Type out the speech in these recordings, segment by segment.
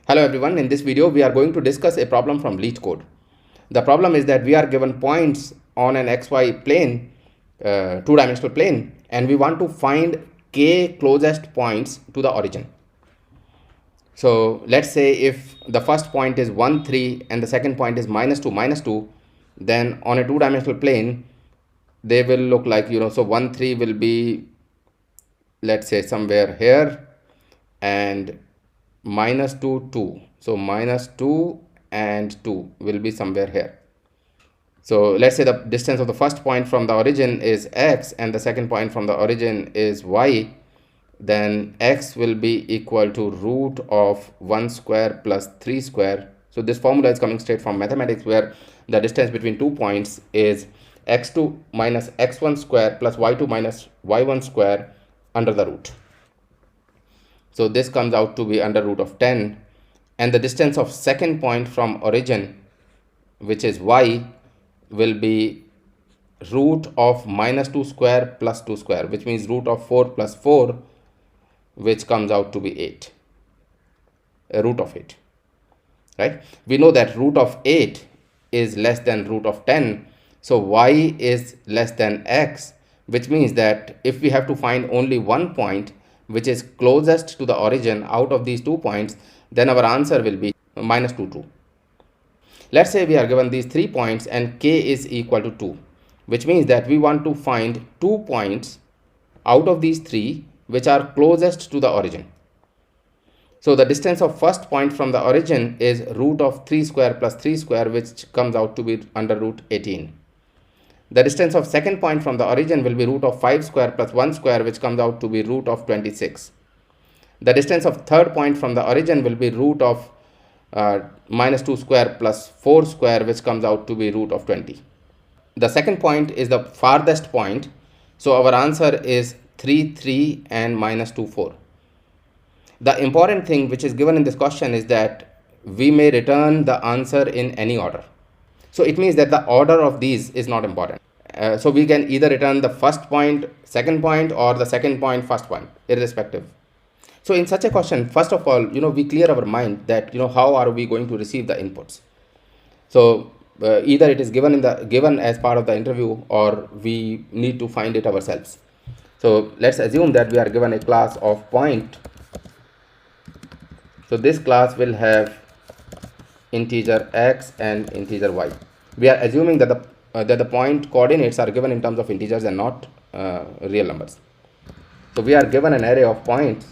Hello everyone, in this video we are going to discuss a problem from LeetCode. The problem is that we are given points on an XY plane, two-dimensional plane, and we want to find k closest points to the origin. So let's say if the first point is 1, 3 and the second point is -2, -2, then on a two-dimensional plane they will look like, so 1, 3 will be, let's say, somewhere here, and -2, 2. So -2 and 2 will be somewhere here. So let's say the distance of the first point from the origin is x and the second point from the origin is y. Then x will be equal to root of 1 square plus 3 square. So this formula is coming straight from mathematics, where the distance between 2 points is x2 minus x1 square plus y2 minus y1 square under the root. So this comes out to be under root of 10, and the distance of second point from origin, which is y, will be root of -2 square plus 2 square, which means root of 4 plus 4, which comes out to be 8, a root of 8, right? We know that root of 8 is less than root of 10, so y is less than x, which means that if we have to find only one point which is closest to the origin out of these 2 points, then our answer will be -2, 2. Let's say we are given these 3 points and k is equal to 2, which means that we want to find 2 points out of these 3 which are closest to the origin. So the distance of first point from the origin is root of 3 square plus 3 square, which comes out to be under root 18. The distance of second point from the origin will be root of 5 square plus 1 square, which comes out to be root of 26. The distance of third point from the origin will be root of -2 square plus 4 square, which comes out to be root of 20. The second point is the farthest point, so our answer is 3, 3 and -2, 4. The important thing which is given in this question is that we may return the answer in any order. So it means that the order of these is not important. So we can either return the first point, second point, or the second point, first point, irrespective. So in such a question, first of all, we clear our mind that, how are we going to receive the inputs? So either it is given as part of the interview, or we need to find it ourselves. So let's assume that we are given a class of point. So this class will have integer x and integer y. We are assuming that the point coordinates are given in terms of integers and not real numbers. So we are given an array of points,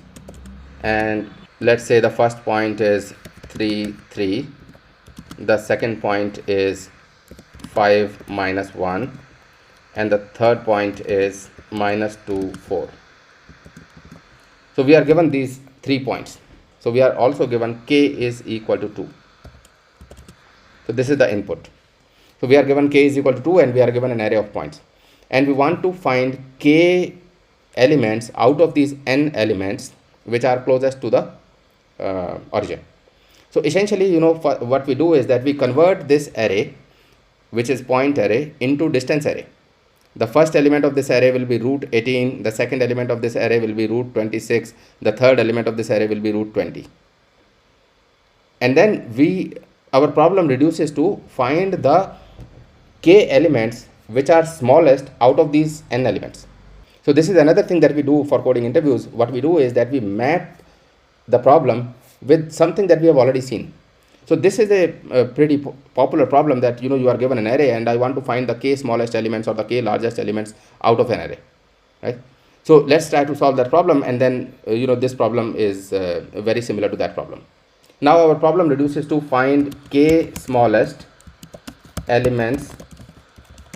and let's say the first point is 3, 3. The second point is 5, -1, and the third point is -2, 4. So we are given these 3 points. So we are also given k is equal to 2. So this is the input. So we are given k is equal to 2, and we are given an array of points, and we want to find k elements out of these n elements which are closest to the origin. So essentially, what we do is that we convert this array, which is point array, into distance array. The first element of this array will be root 18, the second element of this array will be root 26, the third element of this array will be root 20. And then our problem reduces to find the k elements which are smallest out of these n elements. So this is another thing that we do for coding interviews. What we do is that we map the problem with something that we have already seen. So this is a pretty popular problem that, you are given an array and I want to find the k smallest elements or the k largest elements out of an array, right? So let's try to solve that problem, and then, this problem is very similar to that problem. Now our problem reduces to find k smallest elements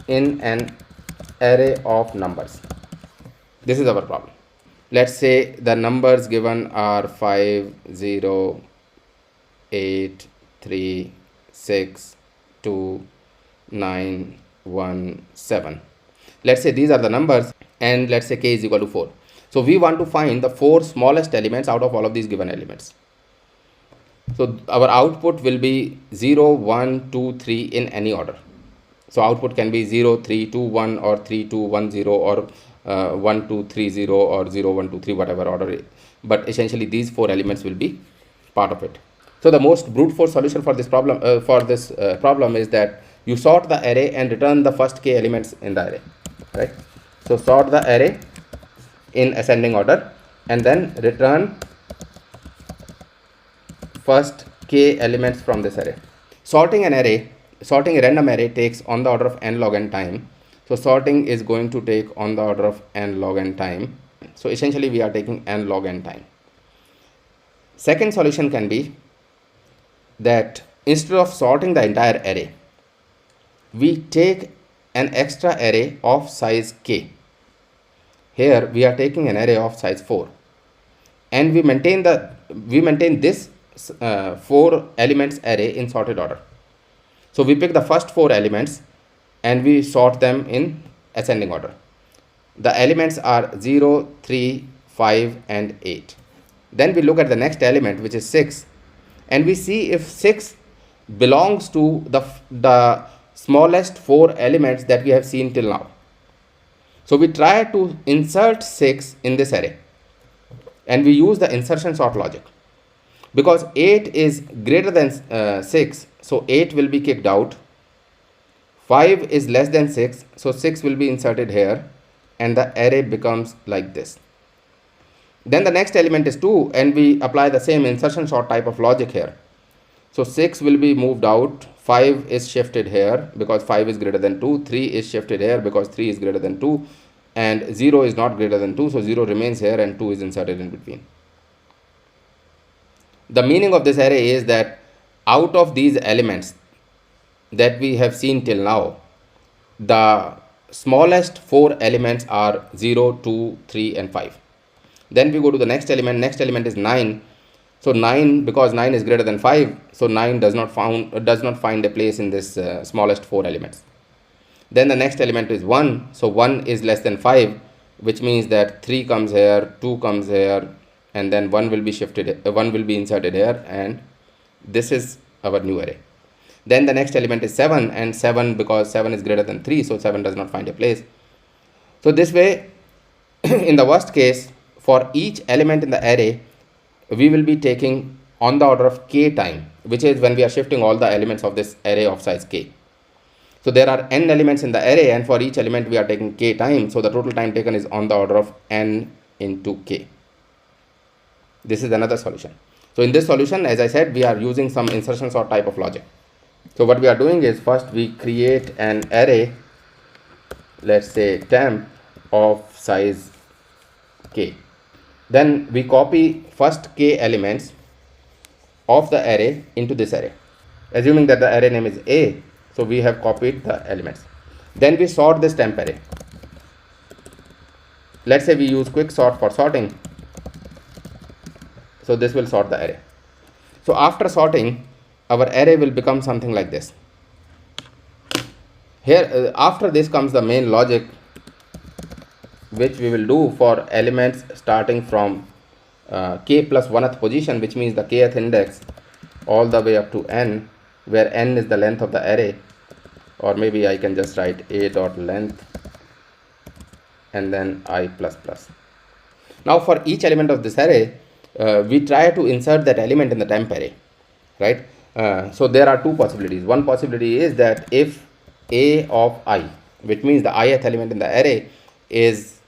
in an array of numbers. This is our problem. Let's say the numbers given are 5, 0, 8, 3, 6, 2, 9, 1, 7. Let's say these are the numbers, and let's say k is equal to 4. So we want to find the 4 smallest elements out of all of these given elements. So our output will be 0, 1, 2, 3 in any order. So output can be 0, 3, 2, 1, or 3, 2, 1, 0, or 1, 2, 3, 0, or 0, 1, 2, 3, whatever order. But essentially these 4 elements will be part of it. So the most brute force solution for this problem is that you sort the array and return the first k elements in the array, right? So sort the array in ascending order and then return first k elements from this array. Sorting a random array takes on the order of n log n time. So sorting is going to take on the order of n log n time. So essentially we are taking n log n time. Second solution can be that instead of sorting the entire array, we take an extra array of size k. Here we are taking an array of size 4, and we maintain this 4 elements array in sorted order. So we pick the first 4 elements and we sort them in ascending order. The elements are 0, 3, 5 and 8. Then we look at the next element, which is 6, and we see if 6 belongs to the smallest 4 elements that we have seen till now. So we try to insert 6 in this array, and we use the insertion sort logic. Because 8 is greater than 6, so 8 will be kicked out. 5 is less than 6, so 6 will be inserted here, and the array becomes like this. Then the next element is 2, and we apply the same insertion sort type of logic here. So 6 will be moved out, 5 is shifted here because 5 is greater than 2, 3 is shifted here because 3 is greater than 2, and 0 is not greater than 2, so 0 remains here and 2 is inserted in between. The meaning of this array is that out of these elements that we have seen till now, the smallest 4 elements are 0, 2, 3 and 5. Then we go to the next element is 9. So 9, because 9 is greater than 5, so 9 does not find a place in this smallest 4 elements. Then the next element is 1, so 1 is less than 5, which means that 3 comes here, 2 comes here, and then 1 will be shifted, 1 will be inserted here, and this is our new array. Then the next element is 7, and 7, because 7 is greater than 3, so 7 does not find a place. So this way, in the worst case, for each element in the array, we will be taking on the order of k time, which is when we are shifting all the elements of this array of size k. So there are n elements in the array, and for each element we are taking k time, so the total time taken is on the order of n into k. This is another solution. So in this solution, as I said, we are using some insertion sort type of logic. So what we are doing is, first we create an array, let's say temp of size k. Then we copy first k elements of the array into this array, assuming that the array name is A, so we have copied the elements. Then we sort this temp array. Let's say we use quick sort for sorting, so this will sort the array. So after sorting, our array will become something like this. Here after this comes the main logic, which we will do for elements starting from k plus 1th position, which means the kth index, all the way up to n, where n is the length of the array, or maybe I can just write a dot length and then I plus plus. Now for each element of this array, we try to insert that element in the temp array, right? So there are two possibilities. One possibility is that if a of I, which means the ith element in the array, is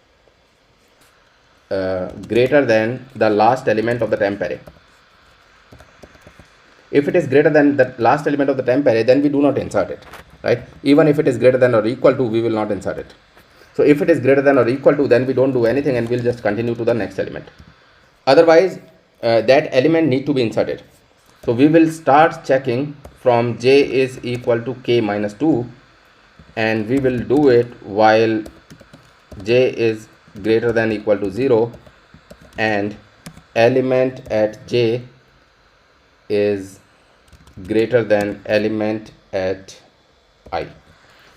greater than the last element of the temp array. If it is greater than the last element of the temp array, then we do not insert it, right? Even if it is greater than or equal to, we will not insert it. So if it is greater than or equal to, then we don't do anything and we'll just continue to the next element. Otherwise, that element need to be inserted. So we will start checking from j is equal to k minus 2, and we will do it while j is greater than equal to 0 and element at j is greater than element at I.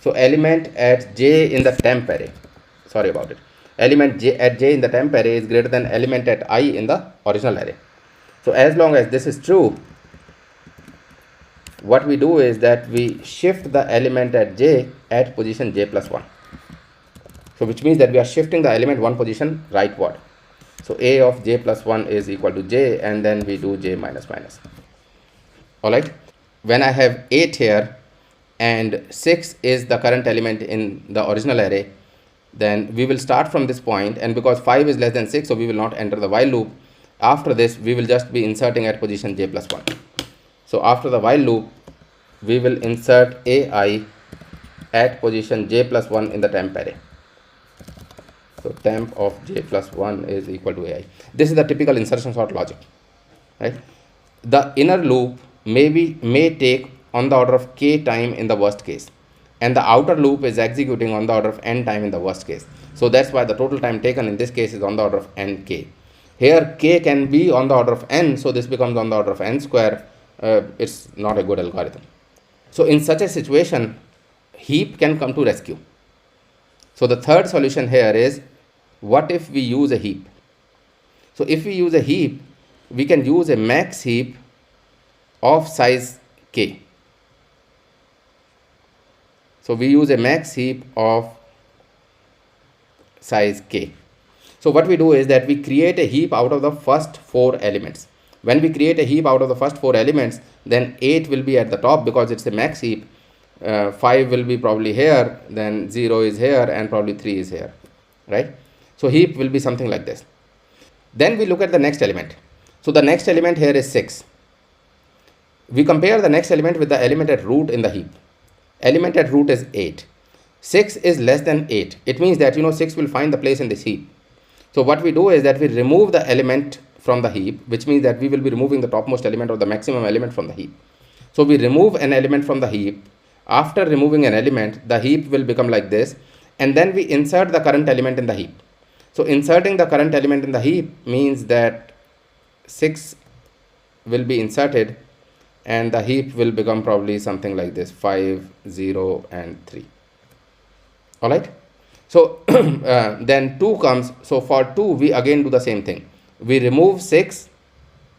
So element at j in the temp array, sorry about it, element at j in the temp array is greater than element at I in the original array. So as long as this is true, what we do is that we shift the element at j at position j plus 1. So which means that we are shifting the element one position rightward. So a of j plus 1 is equal to j, and then we do j minus minus. All right, when I have 8 here and 6 is the current element in the original array, then we will start from this point, and because 5 is less than 6, so we will not enter the while loop. After this, we will just be inserting at position j plus 1. So after the while loop, we will insert ai at position j plus 1 in the temp array. So temp of j plus 1 is equal to ai. This is the typical insertion sort logic, right? The inner loop may take on the order of k time in the worst case, and the outer loop is executing on the order of n time in the worst case. So that's why the total time taken in this case is on the order of nk. Here k can be on the order of n, so this becomes on the order of n square. It's not a good algorithm. So in such a situation, heap can come to rescue. So the third solution here is, what if we use a heap? So if we use a heap, we can use a max heap of size k. So we use a max heap of size k. So what we do is that we create a heap out of the first 4 elements. When we create a heap out of the first 4 elements, then 8 will be at the top because it's a max heap. 5 will be probably here, then 0 is here, and probably 3 is here, right? So heap will be something like this. Then we look at the next element. So the next element here is 6. We compare the next element with the element at root in the heap. Element at root is 8. 6 is less than 8. It means that 6 will find the place in this heap. So what we do is that we remove the element from the heap, which means that we will be removing the topmost element or the maximum element from the heap. So we remove an element from the heap. After removing an element, the heap will become like this, and then we insert the current element in the heap. So inserting the current element in the heap means that 6 will be inserted, and the heap will become probably something like this: 5, 0, and 3. All right. So then 2 comes. So for 2, we again do the same thing. We remove 6,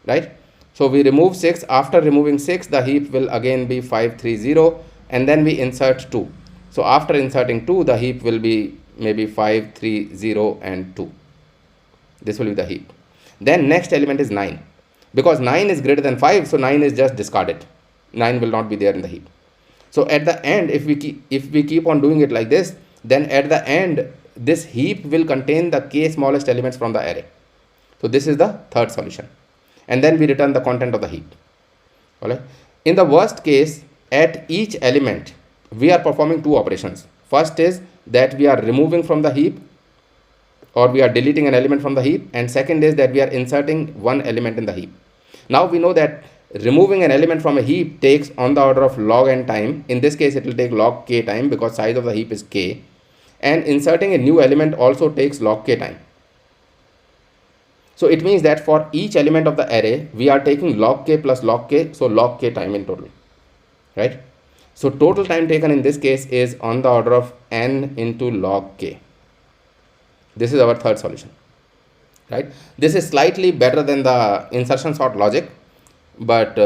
right? So we remove 6. After removing 6, the heap will again be 5, 3, 0, and then we insert 2. So after inserting 2, the heap will be maybe 5, 3, 0, and 2. This will be the heap. Then next element is 9. Because 9 is greater than 5, so 9 is just discarded. 9 will not be there in the heap. So at the end, if we keep on doing it like this, then at the end, this heap will contain the k smallest elements from the array. So this is the third solution. And then we return the content of the heap. All right. In the worst case, at each element, we are performing 2 operations. First is that we are removing from the heap, or we are deleting an element from the heap, and second is that we are inserting one element in the heap. Now we know that removing an element from a heap takes on the order of log n time. In this case, it will take log k time because size of the heap is k, and inserting a new element also takes log k time. So it means that for each element of the array, we are taking log k plus log k, so log k time in total, right? So total time taken in this case is on the order of n into log k. This is our third solution, right? This is slightly better than the insertion sort logic, but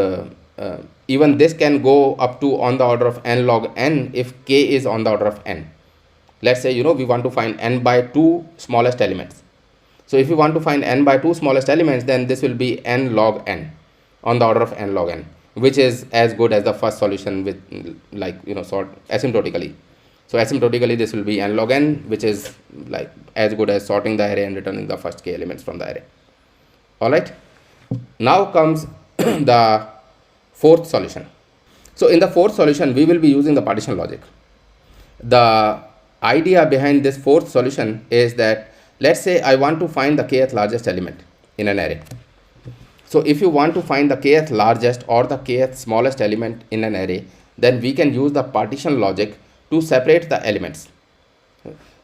even this can go up to on the order of n log n if k is on the order of n. Let's say, we want to find n by 2 smallest elements. So if you want to find n by 2 smallest elements, then this will be n log n, on the order of n log n, which is as good as the first solution with sort asymptotically. So asymptotically, this will be n log n, which is like as good as sorting the array and returning the first k elements from the array. All right. Now comes the fourth solution. So in the fourth solution, we will be using the partition logic. The idea behind this fourth solution is that, let's say I want to find the kth largest element in an array. So if you want to find the kth largest or the kth smallest element in an array, then we can use the partition logic to separate the elements.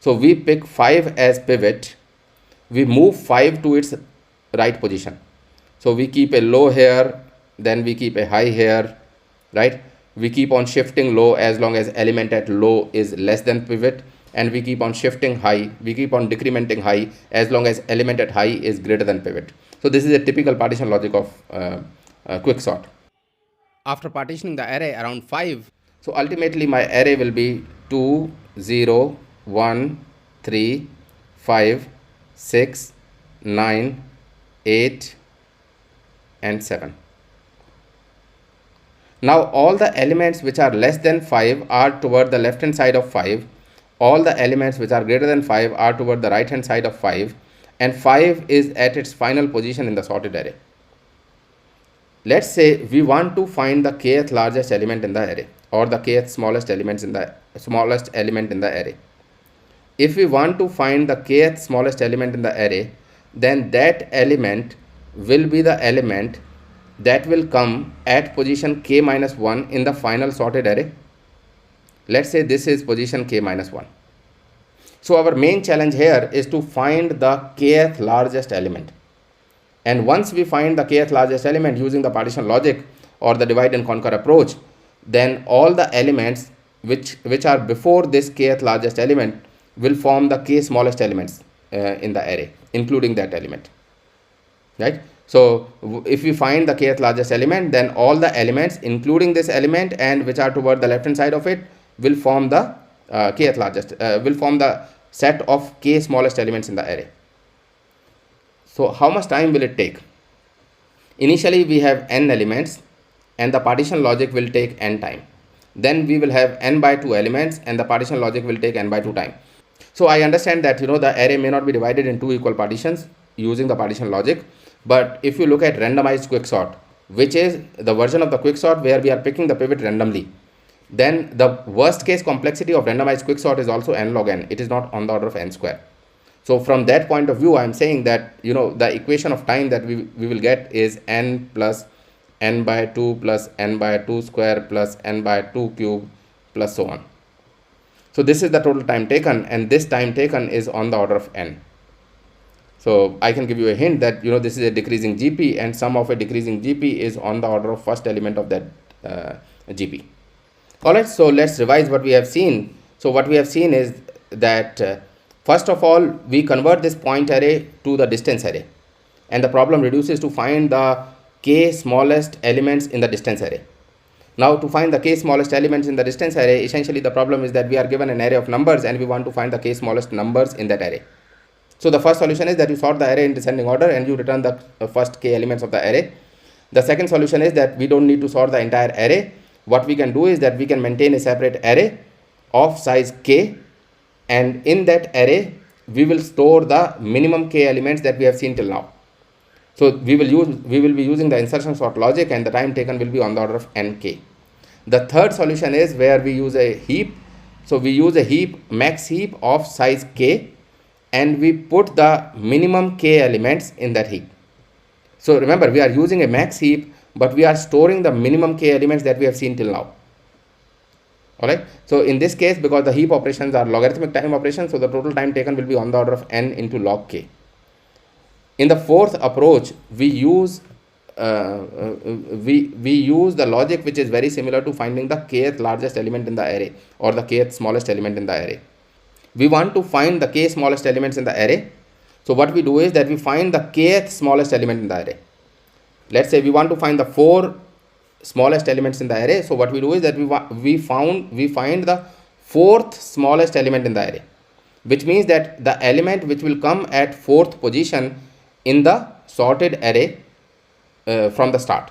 So we pick 5 as pivot. We move 5 to its right position. So we keep a low here, then we keep a high here, right? We keep on shifting low as long as element at low is less than pivot, and we keep on shifting high. We keep on decrementing high as long as element at high is greater than pivot. So this is a typical partition logic of quicksort. After partitioning the array around 5, so ultimately my array will be 2, 0, 1, 3, 5, 6, 9, 8, and 7. Now all the elements which are less than 5 are toward the left hand side of 5. All the elements which are greater than 5 are toward the right hand side of 5, and 5 is at its final position in the sorted array. Let's say we want to find the kth largest element in the array, or the kth smallest element in the array. If we want to find the kth smallest element in the array, then that element will be the element that will come at position k minus 1 in the final sorted array. Let's say this is position k minus 1. So our main challenge here is to find the kth largest element. And once we find the kth largest element using the partition logic or the divide and conquer approach, then all the elements which are before this kth largest element will form the k smallest elements in the array, including that element, right? So if we find the kth largest element, then all the elements including this element and which are toward the left hand side of it will form the will form the set of k smallest elements in the array. So how much time will it take? Initially we have n elements and the partition logic will take n time. Then we will have n by 2 elements and the partition logic will take n by 2 time. So I understand that the array may not be divided in 2 equal partitions using the partition logic, but if you look at randomized quicksort, which is the version of the quicksort where we are picking the pivot randomly, then the worst case complexity of randomized quicksort is also n log n. It is not on the order of n square. So from that point of view, I am saying that the equation of time that we will get is n plus n by 2 plus n by 2 square plus n by 2 cube plus so on. So this is the total time taken, and this time taken is on the order of n. So I can give you a hint that this is a decreasing GP, and sum of a decreasing GP is on the order of first element of that GP. Alright, so let's revise what we have seen. So what we have seen is that first of all, we convert this point array to the distance array, and the problem reduces to find the k smallest elements in the distance array. Now to find the k smallest elements in the distance array, essentially the problem is that we are given an array of numbers and we want to find the k smallest numbers in that array. So the first solution is that you sort the array in descending order and you return the first k elements of the array. The second solution is that we don't need to sort the entire array. What we can do is that we can maintain a separate array of size k, and in that array we will store the minimum k elements that we have seen till now. So we will be using the insertion sort logic, and the time taken will be on the order of nk. The third solution is where we use a heap. So we use a heap, max heap of size k, and we put the minimum k elements in that heap. So remember, we are using a max heap, but we are storing the minimum k elements that we have seen till now. Alright, so in this case, because the heap operations are logarithmic time operations, so the total time taken will be on the order of n into log k. In the fourth approach, we use the logic which is very similar to finding the kth largest element in the array or the kth smallest element in the array. We want to find the k smallest elements in the array. So what we do is that we find the kth smallest element in the array. Let's say we want to find the 4 smallest elements in the array. So what we do is that we find the 4th smallest element in the array, which means that the element which will come at 4th position in the sorted array from the start.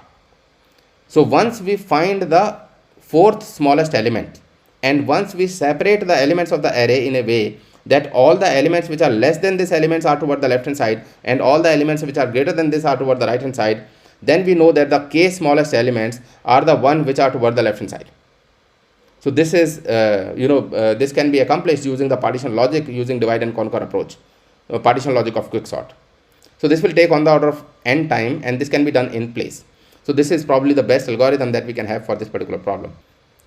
So once we find the 4th smallest element, and once we separate the elements of the array in a way that all the elements which are less than this elements are toward the left hand side and all the elements which are greater than this are toward the right hand side, then we know that the k smallest elements are the one which are toward the left hand side. So this is this can be accomplished using the partition logic, using divide and conquer approach, partition logic of quicksort. So this will take on the order of n time, and this can be done in place. So this is probably the best algorithm that we can have for this particular problem.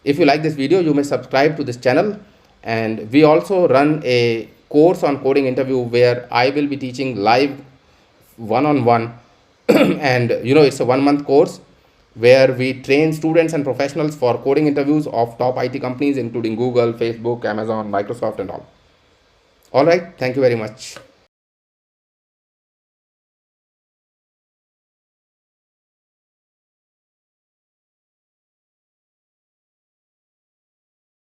If you like this video, you may subscribe to this channel, and we also run a course on coding interview where I will be teaching live one-on-one and it's a 1-month course where we train students and professionals for coding interviews of top IT companies including Google, Facebook, Amazon, Microsoft and all. Alright, thank you very much.